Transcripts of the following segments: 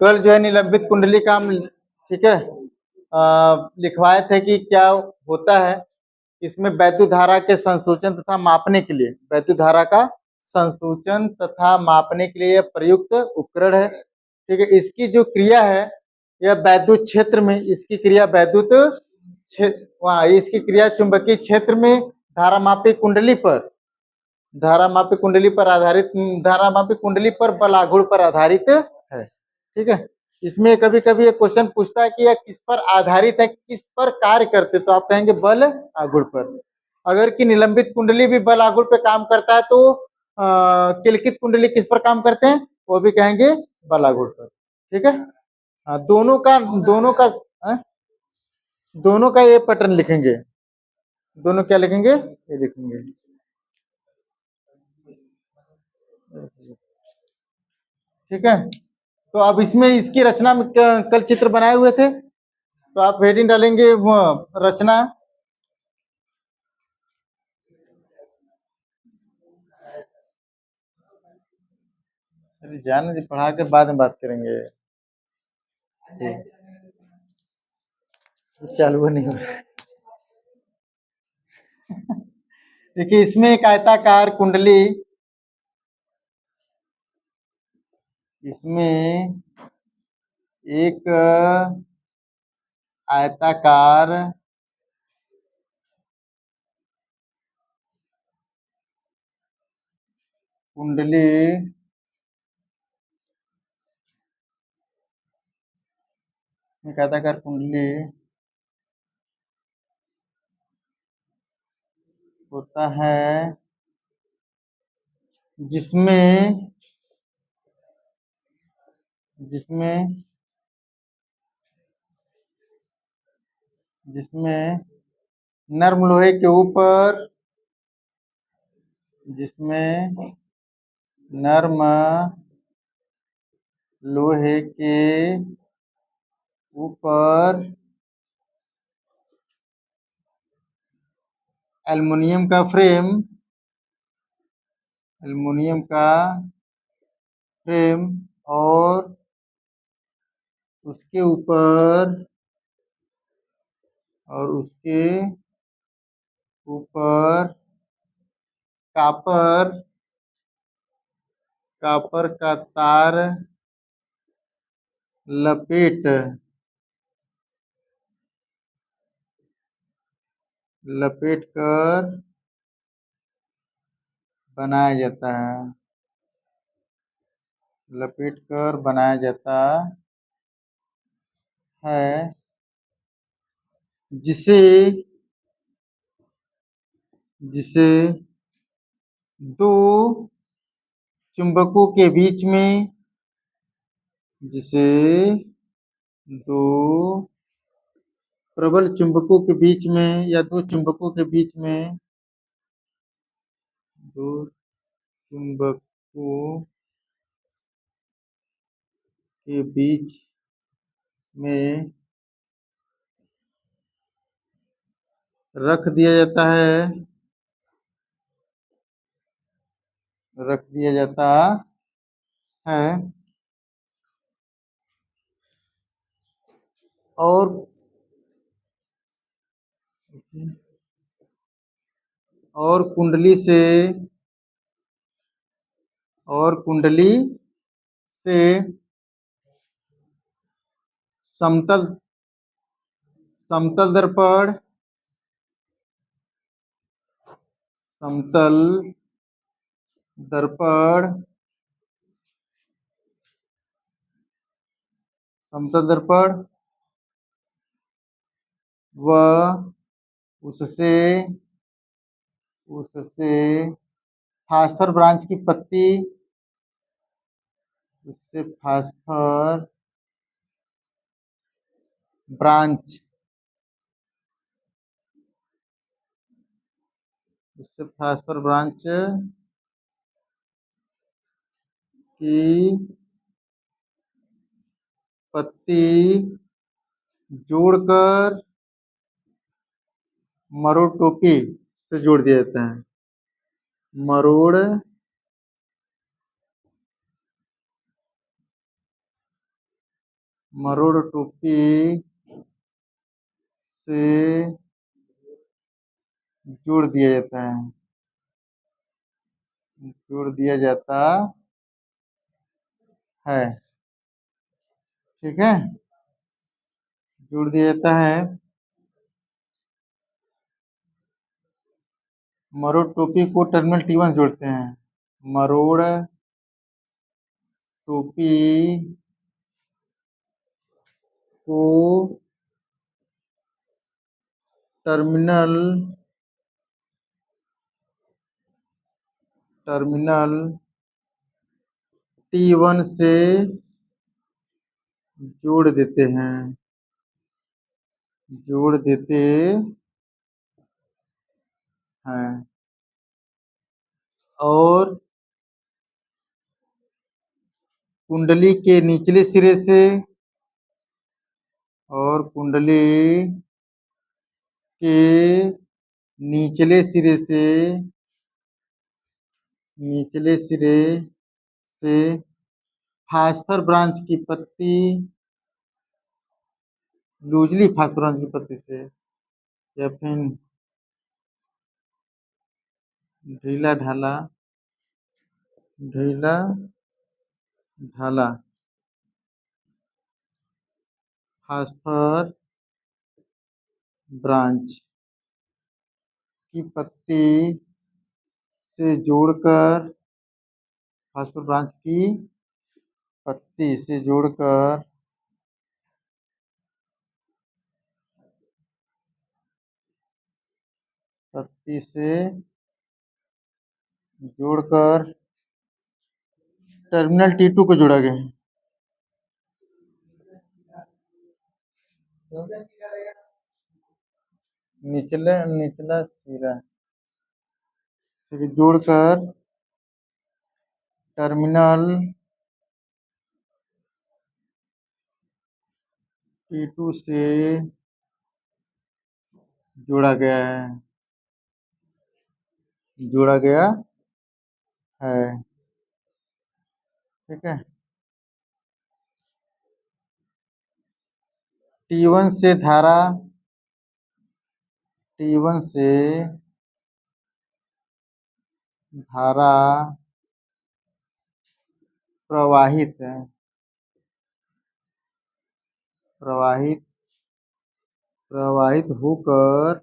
कल जो है निलंबित कुंडली का हम ठीक है लिखवाए थे कि क्या होता है। इसमें वैद्युत धारा के संसूचन तथा मापने के लिए वैद्युत धारा का संसूचन तथा मापने के लिए प्रयुक्त उपकरण है। ठीक है, इसकी जो क्रिया है यह वैद्युत क्षेत्र में, इसकी क्रिया वैद्युत वहाँ इसकी क्रिया चुंबकीय क्षेत्र में धारामापी कुंडली पर धारामापी कुंडली पर आधारित धारामापी कुंडली पर बल आघूर्ण पर आधारित है। ठीक है, इसमें कभी कभी एक क्वेश्चन पूछता है कि यह किस पर आधारित है, किस पर कार्य करते, तो आप कहेंगे बल आघूर्ण पर। अगर कि निलंबित कुंडली भी बल आघूर्ण पे काम करता है तो किलकित कुंडली किस पर काम करते हैं, वो भी कहेंगे बल आघूर्ण पर। ठीक है, हाँ, दोनों का ये पैटर्न लिखेंगे। दोनों क्या लिखेंगे, ये लिखेंगे। ठीक है, तो अब इसमें इसकी रचना में कल चित्र बनाए हुए थे, तो आप हेडिंग डालेंगे रचना। अरे जाने दे, पढ़ा के बाद में बात करेंगे। चालू नहीं हो रहा। देखिए इसमें एक आयताकार कुंडली, इसमें एक आयताकार कुंडली एक आयताकार कुंडली होता है जिसमें जिसमें जिसमें नर्म लोहे के ऊपर जिसमें नर्म लोहे के ऊपर एल्युमिनियम का फ्रेम और उसके ऊपर कापर का तार लपेट कर बनाया जाता है, जिसे दो चुंबकों के बीच में जिसे दो प्रबल चुंबकों के बीच में या दो चुंबकों के बीच में दो चुंबकों के बीच में रख दिया जाता है और कुंडली से समतल दर्पण व उससे फास्फर ब्रांच की पत्ती ब्रांच फास्फर ब्रांच की पत्ती जोड़कर मरोड़ टोपी से जोड़ दिया जाता है। मरोड़ मरोड़ टोपी से जोड़ दिया जाता है, जोड़ दिया जाता है। ठीक है, जोड़ दिया जाता है। मरोड़ टोपी को टर्मिनल T1 जोड़ते हैं। मरोड़ टोपी को टर्मिनल T1 से जोड़ देते हैं, जोड़ देते हैं। और कुंडली के निचले सिरे से, और कुंडली के निचले सिरे से, निचले सिरे से फास्फर ब्रांच की पत्ती, लूजली फास्फर ब्रांच की पत्ती से, या फिर ढीला ढाला, ढीला ढाला फास्फर ब्रांच की पत्ती से जोड़कर, फास्फर ब्रांच की पत्ती से जोड़कर पत्ती से जोड़कर टर्मिनल T2 को जोड़ा गया है। निचला सिरा से जोड़कर टर्मिनल T2 से जोड़ा गया है, जोड़ा गया है। ठीक है, T1 से धारा, T1 से धारा प्रवाहित प्रवाहित प्रवाहित होकर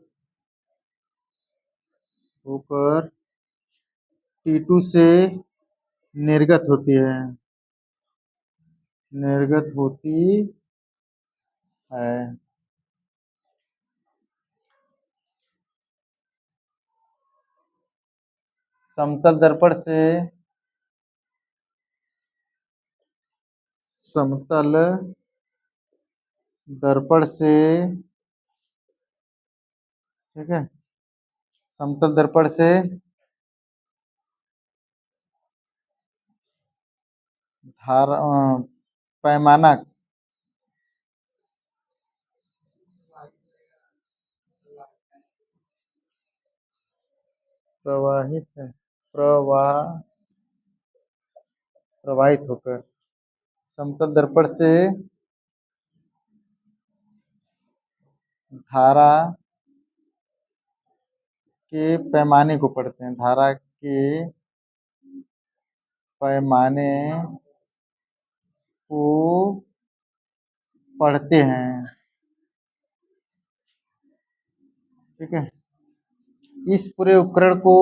होकर T2 से निर्गत होती है, निर्गत होती है। समतल दर्पण से, समतल दर्पण से, ठीक है, समतल दर्पण से धारा पैमाना प्रवाहित प्रवाह प्रवाहित होकर समतल दर्पण से धारा के पैमाने को पढ़ते हैं, धारा के पैमाने को पढ़ते हैं। ठीक है, इस पूरे उपकरण को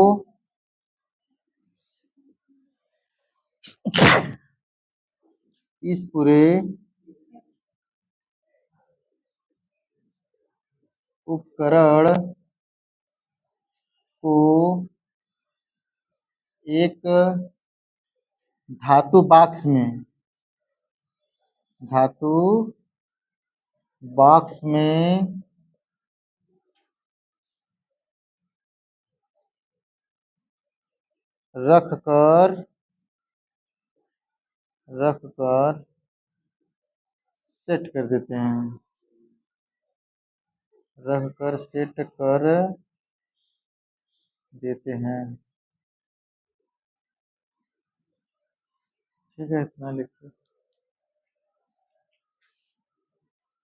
इस पूरे उपकरण को एक धातु बॉक्स में, धातु बॉक्स में रखकर सेट कर देते हैं, रखकर सेट कर देते हैं। ठीक है, इतना लिखिए।